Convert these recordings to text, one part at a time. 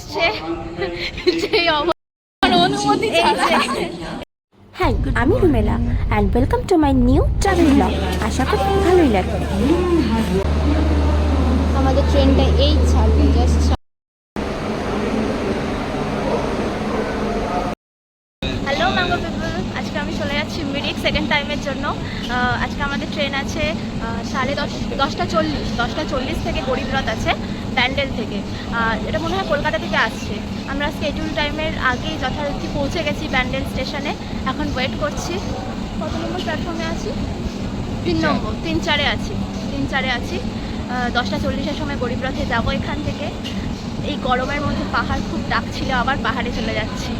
এসছে যে অনুমতি হ্যাঁ, আমি Rumela and welcome to my new travel blog. আশা করি ভালোই লাগবে। আমাদের ট্রেনটা এই ছাড়বে জাস্ট। হ্যালো ম্যাঙ্গো পিপল, আজকে আমি চলে যাচ্ছি মিরিক সেকেন্ড টাইমের জন্য। আজকে আমাদের ট্রেন আছে 10:40 থেকে গরিবরথ আছে ব্যান্ডেল থেকে। এটা মনে হয় কলকাতা থেকে আসছে। আমরা স্কেডিউল টাইমের আগেই যথারীতি পৌঁছে গেছি ব্যান্ডেল স্টেশনে। এখন ওয়েট করছি। কত নম্বর প্ল্যাটফর্মে আছি? 3 নম্বর, 3-4-এ আছি। 3-4-এ আছি। 10:40-এর সময় গরিবরথে যাবো এখান থেকে। এই গরমের মধ্যে পাহাড় খুব ডাকছিল, আবার পাহাড়ে চলে যাচ্ছি।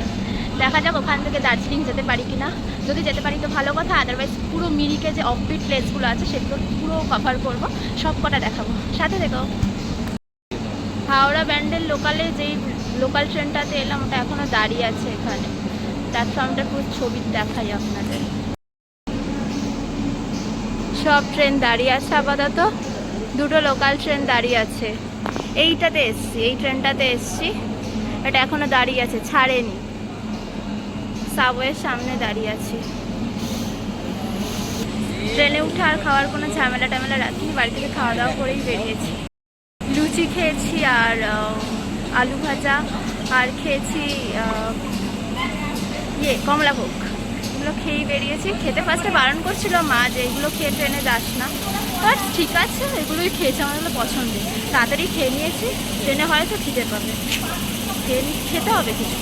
দেখা যাক ওখান থেকে দার্জিলিং যেতে পারি কিনা। যদি যেতে পারি তো ভালো কথা, আদারওয়াইজ পুরো মিরিকে যে অফবিট প্লেসগুলো আছে সেগুলো পুরো কভার করব, সব কটা দেখাবো। সাথে দেখো হাওড়া ব্যান্ডেল লোকালে যেই লোকাল ট্রেনটাতে এলাম ওটা এখনও দাঁড়িয়ে আছে এখানে। প্ল্যাটফর্মটা পুরো ছবি দেখাই আপনাদের। সব ট্রেন দাঁড়িয়ে আছে আপাতত, দুটো লোকাল ট্রেন দাঁড়িয়ে আছে। এইটাতে এসছি, এই ট্রেনটাতে এসছি, এটা এখনও দাঁড়িয়ে আছে, ছাড়েনি। সাবওয়ের সামনে দাঁড়িয়ে আছি। ট্রেনে উঠে আর খাওয়ার কোনো ঝামেলা টামেলা রাখিনি, বাড়ি থেকে খাওয়া দাওয়া করেই বেরিয়েছি। লুচি খেয়েছি আর আলু ভাজা, আর খেয়েছি কমলাভোগ। এগুলো খেয়েই বেরিয়েছি। খেতে ফার্স্টে বারণ করছিল মা যে এগুলো খেয়ে ট্রেনে যাস না, বাট ঠিক আছে এগুলোই খেয়েছি, আমার এগুলো পছন্দের। তাড়াতাড়ি খেয়ে নিয়েছি, ট্রেনে হয়তো খিদে পাবে, খেতে হবে কিছু।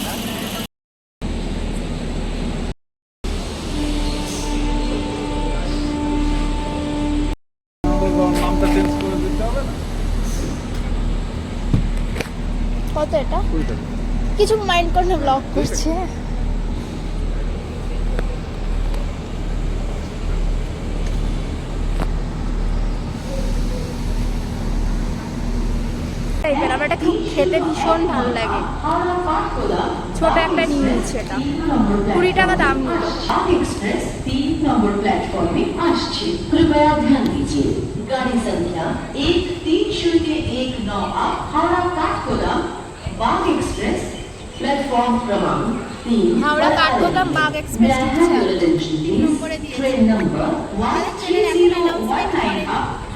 কত এটা? কিছু মাইন্ড করে ব্লগ করছে। আমার এটা খুব খেতে ভীষণ ভালো লাগে। ছোট একটা নিয়ে নিচ্ছে, এটা 20 টাকা দাম নিল। एक्सप्रेस 3 नंबर प्लेटफॉर्म में আসছে। कृपया ध्यान दीजिए। गाड़ी संख्या 130198 हावड़ा काठगोदाम बाग एक्सप्रेस प्लेटफॉर्म क्रमांक 3 Howrah Kathgodam Bagh express train number 13019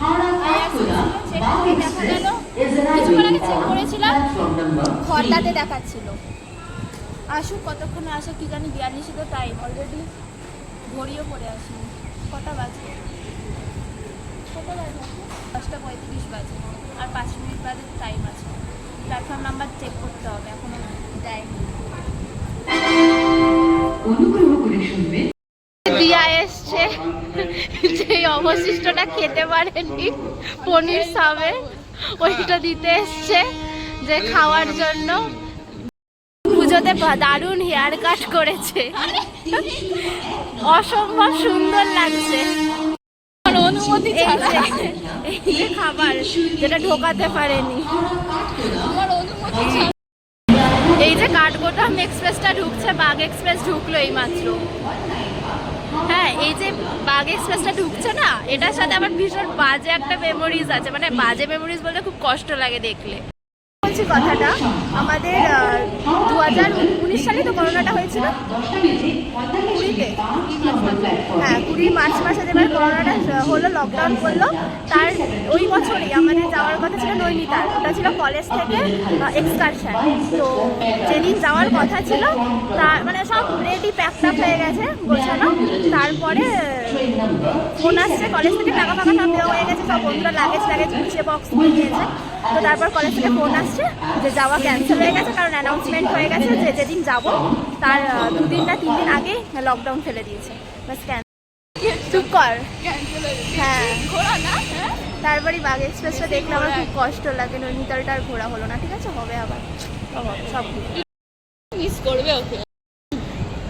Howrah Kathgodam Bagh express is arriving on platform number খড়দাতে দেখাচ্ছিল। আসুক, কতক্ষণে আসে কি জানি। 42 তো টাইম, অলরেডি ঘড়িও পড়ে আসেনি। কটা বাজে? 10:35 বাজে, আর 5 মিনিট বাদে টাইম আছে। প্ল্যাটফর্ম নাম্বার চেক করতে হবে, এখনো দেয়নি। অনুগ্রহ করে শুনবেন। দিয়া এসছে, যে অবশিষ্টটা খেতে পারেনি পনির সাবে, ওইটা দিতে এসছে যে খাওয়ার জন্য। পুজোতে দারুণ হেয়ার কাট করেছে, অসম্ভব সুন্দর লাগছে। অনুমতি এই যে খাবার যেটা ঢোকাতে পারেনি, এই যে কাঠগোদাম এক্সপ্রেসটা ঢুকছে, বাগ এক্সপ্রেস ঢুকলো এই মাত্র। হ্যাঁ, এই যে বাগ এক্সপ্রেসটা ঢুকছে না, এটার সাথে আমার ভীষণ বাজে একটা মেমোরিজ আছে। মানে বাজে মেমোরিজ বলতে খুব কষ্ট লাগে দেখলে। বলছি কথাটা, আমাদের 2019 সালে তো করোনাটা হয়েছিল, 20-তে, হ্যাঁ 20 মার্চ মাসে যেবার করোনাটা হলো, লকডাউন করলো, তার ওই বছরই আমাদের যাওয়ার কথা ছিল নৈনিতাল। ওটা ছিল কলেজ থেকে এক্সকারশন। তো যেদিন যাওয়ার কথা ছিল তার মানে সব রেডি প্যাকড হয়ে গেছে, গোছানো। তারপরে ফোন আসছে কলেজ থেকে, টাকা ফাঁকা সব দেওয়া হয়ে গেছে, সব বন্ধুরা লাগেজ গুছিয়ে বক্স নিয়ে নিয়েছে। তো তারপর কলেজ থেকে ফোন আসছে যে যাওয়া ক্যান্সেল হয়ে গেছে, কারণ অ্যানাউন্সমেন্ট হয়ে গেছে যে যেদিন যাবো তার 2 না 3 দিন আগে লকডাউন ফেলে দিয়েছে। বাস চুপ কর। হ্যাঁ, তারপরে বাগ এক্সপ্রেসটা দেখলে আমার খুব কষ্ট লাগে। নৈনিতালটা আর ঘোরা হলো না। ঠিক আছে, হবে আবার, সব মিস করবে ওকে।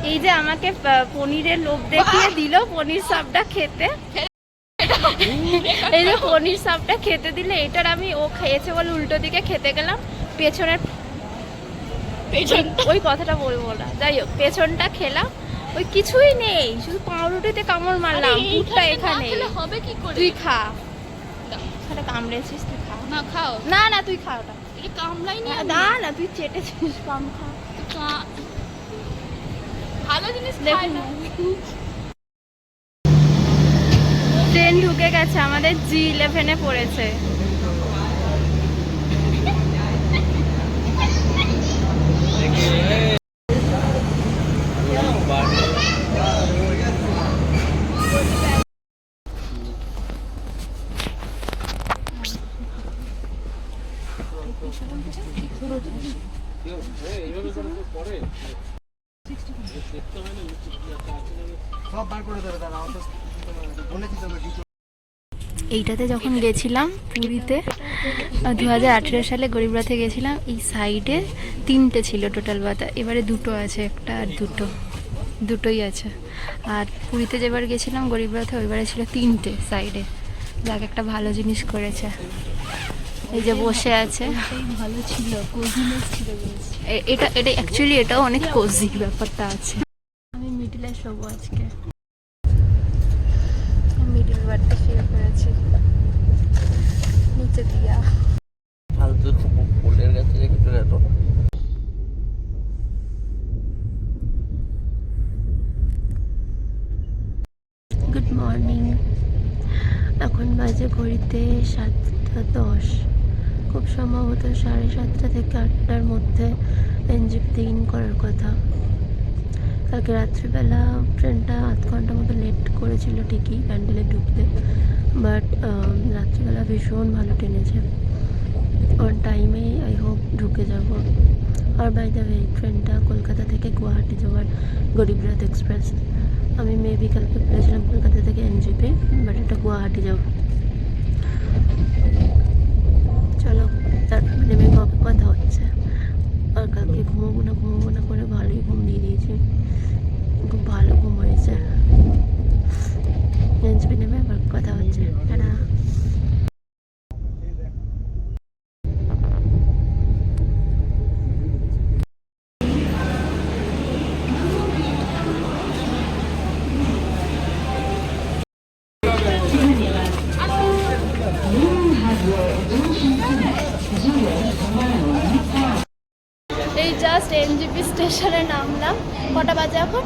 এই যে আমাকে পনিরের লোভ দেখিয়ে দিল পনির সাবটা খেতে। এই যে পনির সাবটা খেতে দিলে, এটার আমি ও খেয়েছে বলে উল্টো দিকে খেতে গেলাম। পেছন ওই কথাটা বলবো না, যাই হোক পেছনটা খেলাম, ওই কিছুই নেই, শুধু পাউরুটিতে কামড় মারলাম। পুরটা এখানে হবে কি করে? তুই খা, সেটা কামড়েছিস, তুই খা। না খাও, না তুই খা ওটা। এটা কামলাই নিয়ে না না তুই চেটেছিস, কম খা। ভালো জিনিস দেখুন ট্রেন ঢুকে গেছে, আমাদের G11 পড়েছে। এইটাতে যখন গেছিলাম পুরীতে 2018 সালে গরিবরথে গেছিলাম, এই সাইডে 3টে ছিল টোটাল বাতা, এবারে 2টো আছে, একটা আর দুটোই আছে। আর পুরীতে যেবার গেছিলাম গরিবরথে ওইবারে ছিল 3টে সাইডে। যাক একটা ভালো জিনিস করেছে। এই যে বসে আছে, ভালো ছিল, কোজিনেস ছিল। এটা অ্যাকচুয়ালি এটাও অনেক কোজি ব্যাপারটা আছে। আমি মিডিলে শোবো আজকে। মিডিল বারটা শুয়ে করেছি নিচে দিয়া। ফালতু ফুলের গাছে রেখে চলে যেত। Good morning. এখন বাজে ঘড়িতে 7:10। খুব সম্ভবত 7:30 থেকে 8টার মধ্যে এনজিপিতে ইন করার কথা। কালকে রাত্রিবেলা ট্রেনটা আধ ঘন্টা মতো লেট করেছিল ঠিকই প্যান্ডেলে ঢুকতে, বাট রাত্রিবেলা ভীষণ ভালো টেনেছে। অন টাইমে আই হোপ ঢুকে যাব। আর বাই দ্য ওয়ে, ট্রেনটা কলকাতা থেকে গুয়াহাটি যাওয়ার গরিবরথ এক্সপ্রেস। আমি মেবি কালকে বলেছিলাম কলকাতা থেকে এনজিপি, বাট এটা গুয়াহাটি যাব। চলো তারপরে নেমে কথা হচ্ছে। আর কালকে ঘুমোবো না করে ভালোই ঘুম দিয়ে দিয়েছি, খুব ভালো ঘুম হয়েছে। এনজিপি নেমে আবার কথা হচ্ছে। টাটা। এই জাস্ট এনজিপি স্টেশনে নামলাম। কটা বাজে এখন?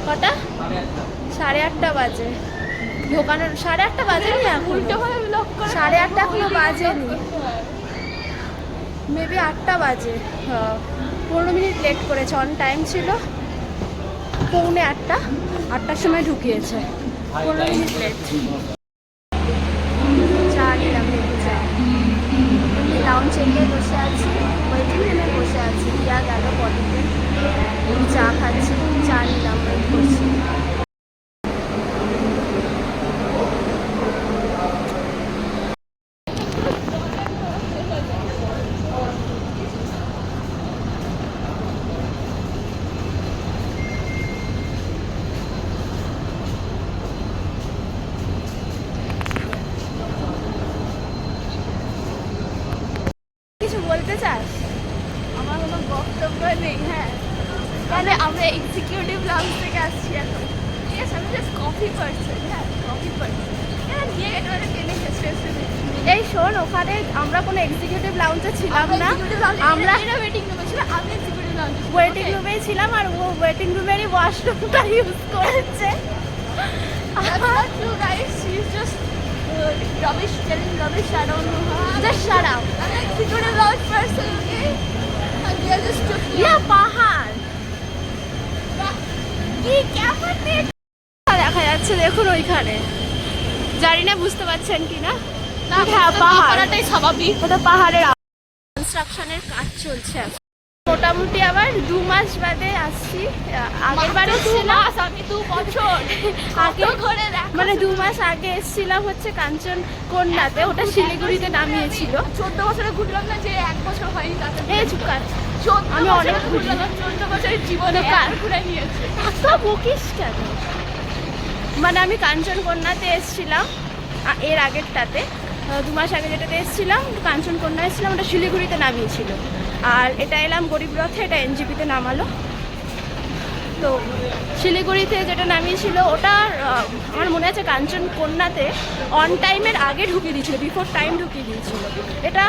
কটা? 8:30 বাজে। ঢোকানোর 8:30 বাজেনি এখন, 8:30 এখনো বাজেনি, মেবি 8টা বাজে। 15 মিনিট লেট করেছে, অন টাইম ছিল 7:45, 8টার সময় ঢুকিয়েছে, 15 মিনিট লেট। চা নিলাম, লেবু চা। লাউঞ্জ এরিয়ায় বসে আছি, ওয়েটিং রুমে বসে আছি। দিয়া গেল পটিতে, চা খাচ্ছি, চা নিলাম, ওয়েট করছি। কিছু বলতে চাস? আমার কোনো বক্তব্য নেই। হ্যাঁ, তাহলে আমরা এক্সিকিউটিভ লাউঞ্জ থেকে আসছি এখন। ঠিক আছে, আমি জাস্ট কফি পার্সন। হ্যাঁ, কফি পার্সন। নিয়ে একেবারে টেনে খেসে। এই শোন, ওখানে আমরা কোনো এক্সিকিউটিভ লাউঞ্জে ছিলাম না, আমরা ওয়েটিং রুমে ছিলাম। আমি এক্সিকিউটিভ লাউঞ্জে ওয়েটিং রুমেই ছিলাম, আর ও ওয়েটিং রুমেরই ওয়াশরুমটা ইউজ করেছে। Rubbish, telling rubbish, I don't know how. Just shut up. I'm an executive lounge person, okay? And they just took me. Yeah, পাহাড়। কি কেমন দেখা যাচ্ছে দেখুন ওইখানে, জানি না বুঝতে পারছেন কিনা। না, হ্যাঁ পাহাড়টাই স্বাভাবিক, ওটা পাহাড়ের কনস্ট্রাকশনের কাজ চলছে। মোটামুটি আবার 2 মাস বাদে আসছি। আগের বারে ছিলাম আমি 2 বছর আগে, মানে 2 মাস আগে এসেছিলাম হচ্ছে কাঞ্চন কন্যাতে, ওটা শিলিগুড়িতে নামিয়েছিল। 14 বছরে ঘুরলাম না, যে 1 বছর হয়নি তাতে। এই চুপ কর, আমি অনেক ঘুরলাম, 14 বছরের জীবনে ঘুরে নিয়েছি। তো বকিস কেন? মানে আমি কাঞ্চন কন্যাতে এসেছিলাম এর আগেরটাতে, 2 মাস আগে যেটাতে এসেছিলাম কাঞ্চন কন্যা এসেছিলাম, ওটা শিলিগুড়িতে নামিয়েছিল। আর এটা এলাম গরিবরথে, এটা এনজিপিতে নামালো। তো শিলিগুড়িতে যেটা নামিয়েছিল ওটা আমার মনে আছে কাঞ্চনকন্যাতে অন টাইমের আগে ঢুকিয়ে দিয়েছিল, বিফোর টাইম ঢুকিয়ে দিয়েছিল। এটা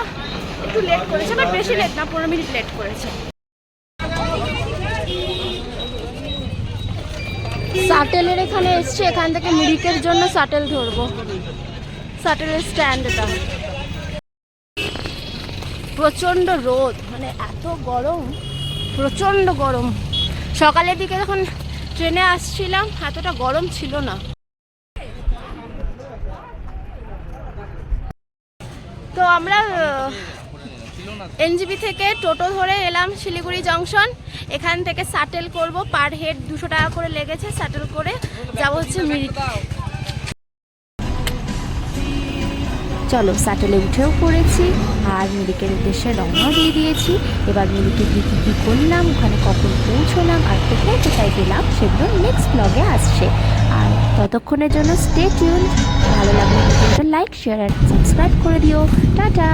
একটু লেট করেছে, বাট বেশি লেট না, 15 মিনিট লেট করেছে। শাটেলের এখানে এসছে, এখান থেকে মিরিকের জন্য শাটেল ধরবো। শাটেলের স্ট্যান্ড এটা। প্রচণ্ড রোদ, মানে এত গরম, প্রচণ্ড গরম। সকালের দিকে যখন ট্রেনে আসছিলাম এতটা গরম ছিল না। তো আমরা এনজিপি থেকে টোটো ধরে এলাম শিলিগুড়ি জংশন। এখান থেকে শাটেল করব, পার হেড 200 টাকা করে লেগেছে। শাটেল করে যাব হচ্ছে মিরিক। চলো শাটেলে উঠেও পড়েছি আর মিরিকের উদ্দেশ্যে রওনা দিয়ে দিয়েছি। এবার মিরিকে গিয়ে কী করলাম, ওখানে কখন পৌঁছলাম আর কোথায় কোথায় গেলাম সেগুলো নেক্সট ব্লগে আসছে। আর ততক্ষণের জন্য স্টে টিউন। ভালো লাগলে ভিডিওটা লাইক, শেয়ার আর সাবস্ক্রাইব করে দিও। টাটা।